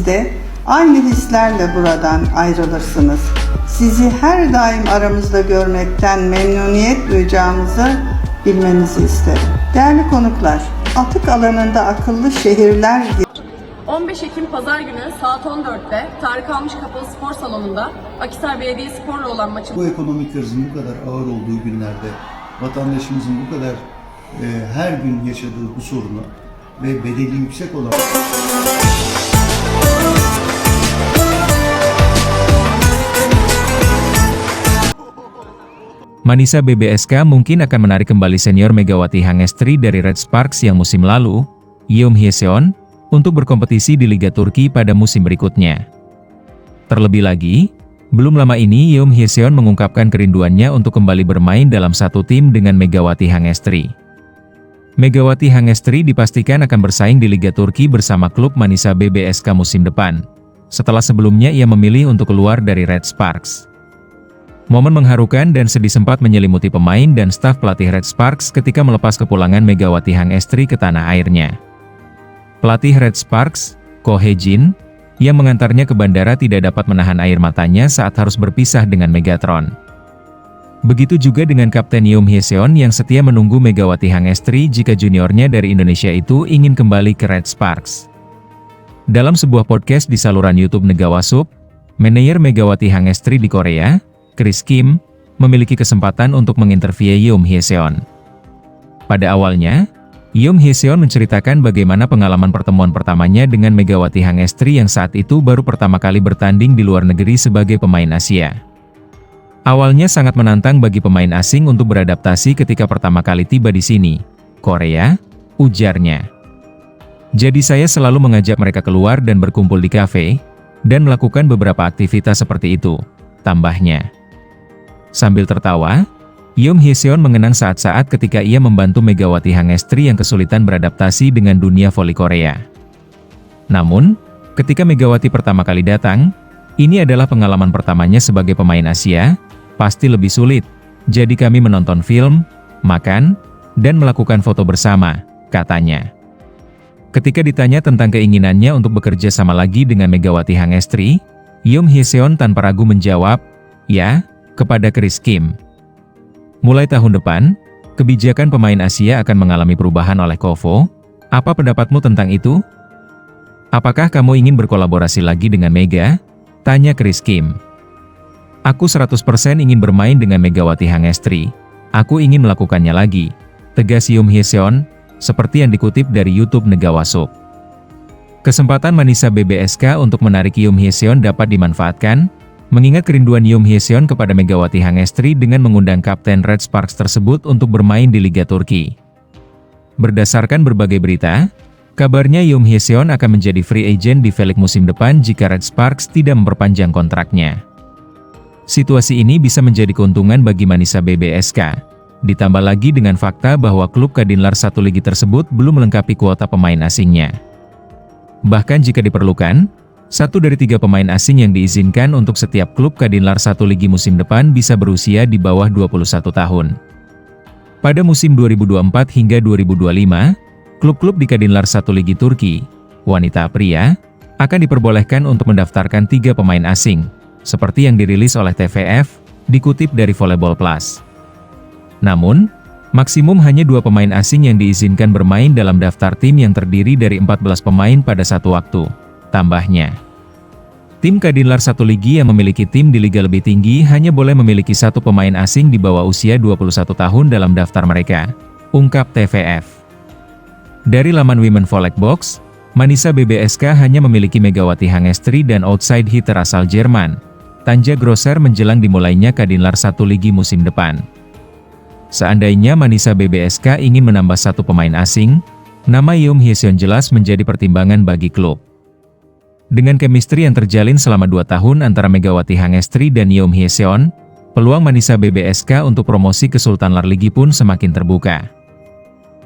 de aynı hislerle buradan ayrılırsınız. Sizi her daim aramızda görmekten memnuniyet duyacağımızı bilmenizi isterim. Değerli konuklar, atık alanında akıllı şehirler 15 Ekim Pazar günü saat 14'te Tarık Almış Kapalı Spor Salonu'nda Akhisar Belediyespor'la olan maçı. Bu ekonomik krizin bu kadar ağır olduğu günlerde vatandaşımızın bu kadar her gün yaşadığı bu sorunu ve bedeli yüksek olan Manisa BBSK mungkin akan menarik kembali senior Megawati Hangestri dari Red Sparks yang musim lalu, Yeom Hyeseon, untuk berkompetisi di Liga Turki pada musim berikutnya. Terlebih lagi, belum lama ini Yeom Hyeseon mengungkapkan kerinduannya untuk kembali bermain dalam satu tim dengan Megawati Hangestri. Megawati Hangestri dipastikan akan bersaing di Liga Turki bersama klub Manisa BBSK musim depan, setelah sebelumnya ia memilih untuk keluar dari Red Sparks. Momen mengharukan dan sedih sempat menyelimuti pemain dan staf pelatih Red Sparks ketika melepas kepulangan Megawati Hangestri ke tanah airnya. Pelatih Red Sparks, Ko Hye-jin, yang mengantarnya ke bandara tidak dapat menahan air matanya saat harus berpisah dengan Megatron. Begitu juga dengan Kapten Yeom Hyeseon yang setia menunggu Megawati Hangestri jika juniornya dari Indonesia itu ingin kembali ke Red Sparks. Dalam sebuah podcast di saluran YouTube Negawasup, manajer Megawati Hangestri di Korea, Chris Kim, memiliki kesempatan untuk menginterview Yeom Hyeseon. Pada awalnya, Yeom Hyeseon menceritakan bagaimana pengalaman pertemuan pertamanya dengan Megawati Hangestri yang saat itu baru pertama kali bertanding di luar negeri sebagai pemain Asia. Awalnya sangat menantang bagi pemain asing untuk beradaptasi ketika pertama kali tiba di sini, Korea, ujarnya. Jadi saya selalu mengajak mereka keluar dan berkumpul di kafe, dan melakukan beberapa aktivitas seperti itu, tambahnya. Sambil tertawa, Yeom Hyeseon mengenang saat-saat ketika ia membantu Megawati Hangestri yang kesulitan beradaptasi dengan dunia voli Korea. Namun, ketika Megawati pertama kali datang, ini adalah pengalaman pertamanya sebagai pemain Asia, pasti lebih sulit, jadi kami menonton film, makan, dan melakukan foto bersama, katanya. Ketika ditanya tentang keinginannya untuk bekerja sama lagi dengan Megawati Hangestri, Yeom Hyeseon tanpa ragu menjawab, "Ya," kepada Chris Kim. Mulai tahun depan, kebijakan pemain Asia akan mengalami perubahan oleh KOFO. Apa pendapatmu tentang itu? Apakah kamu ingin berkolaborasi lagi dengan Mega? Tanya Chris Kim. Aku 100% ingin bermain dengan Megawati Hangestri. Aku ingin melakukannya lagi, tegas Yeom Hyeseon, seperti yang dikutip dari YouTube Negawasup. Kesempatan Manisa BBSK untuk menarik Yeom Hyeseon dapat dimanfaatkan, mengingat kerinduan Yeom Hyeseon kepada Megawati Hangestri dengan mengundang Kapten Red Sparks tersebut untuk bermain di Liga Turki. Berdasarkan berbagai berita, kabarnya Yeom Hyeseon akan menjadi free agent di V-League musim depan jika Red Sparks tidak memperpanjang kontraknya. Situasi ini bisa menjadi keuntungan bagi Manisa BBSK, ditambah lagi dengan fakta bahwa klub Kadinlar satu ligi tersebut belum melengkapi kuota pemain asingnya. Bahkan jika diperlukan, 1 dari 3 pemain asing yang diizinkan untuk setiap klub Kadinlar 1 ligi musim depan bisa berusia di bawah 21 tahun. Pada musim 2024 hingga 2025, klub-klub di Kadinlar 1 ligi Turki, wanita pria, akan diperbolehkan untuk mendaftarkan 3 pemain asing, seperti yang dirilis oleh TVF, dikutip dari Volleyball Plus. Namun, maksimum hanya 2 pemain asing yang diizinkan bermain dalam daftar tim yang terdiri dari 14 pemain pada satu waktu. Tambahnya, tim Kadinlar 1 ligi yang memiliki tim di liga lebih tinggi hanya boleh memiliki 1 pemain asing di bawah usia 21 tahun dalam daftar mereka, ungkap TVF. Dari laman Women Volleyball Box, Manisa BBSK hanya memiliki Megawati Hangestri dan outside hitter asal Jerman, Tanja Grosser menjelang dimulainya Kadinlar 1 ligi musim depan. Seandainya Manisa BBSK ingin menambah 1 pemain asing, nama Yeom Hyeseon jelas menjadi pertimbangan bagi klub. Dengan chemistry yang terjalin selama 2 tahun antara Megawati Hangestri dan Yeom Hyeseon, peluang Manisa BBSK untuk promosi ke Sultanlar Ligi pun semakin terbuka.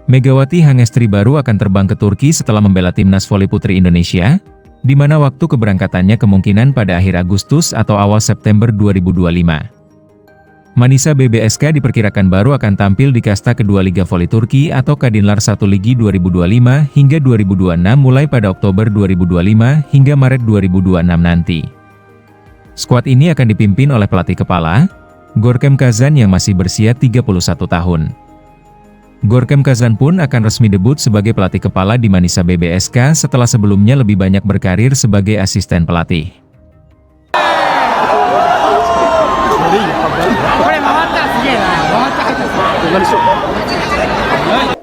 Megawati Hangestri baru akan terbang ke Turki setelah membela timnas voli putri Indonesia, di mana waktu keberangkatannya kemungkinan pada akhir Agustus atau awal September 2025. Manisa BBSK diperkirakan baru akan tampil di kasta kedua Liga Voli Turki atau Kadinlar 1 Ligi 2025 hingga 2026 mulai pada Oktober 2025 hingga Maret 2026 nanti. Skuad ini akan dipimpin oleh pelatih kepala, Gorkem Kazan yang masih berusia 31 tahun. Gorkem Kazan pun akan resmi debut sebagai pelatih kepala di Manisa BBSK setelah sebelumnya lebih banyak berkarir sebagai asisten pelatih. これ回ったらすげえな回ったかった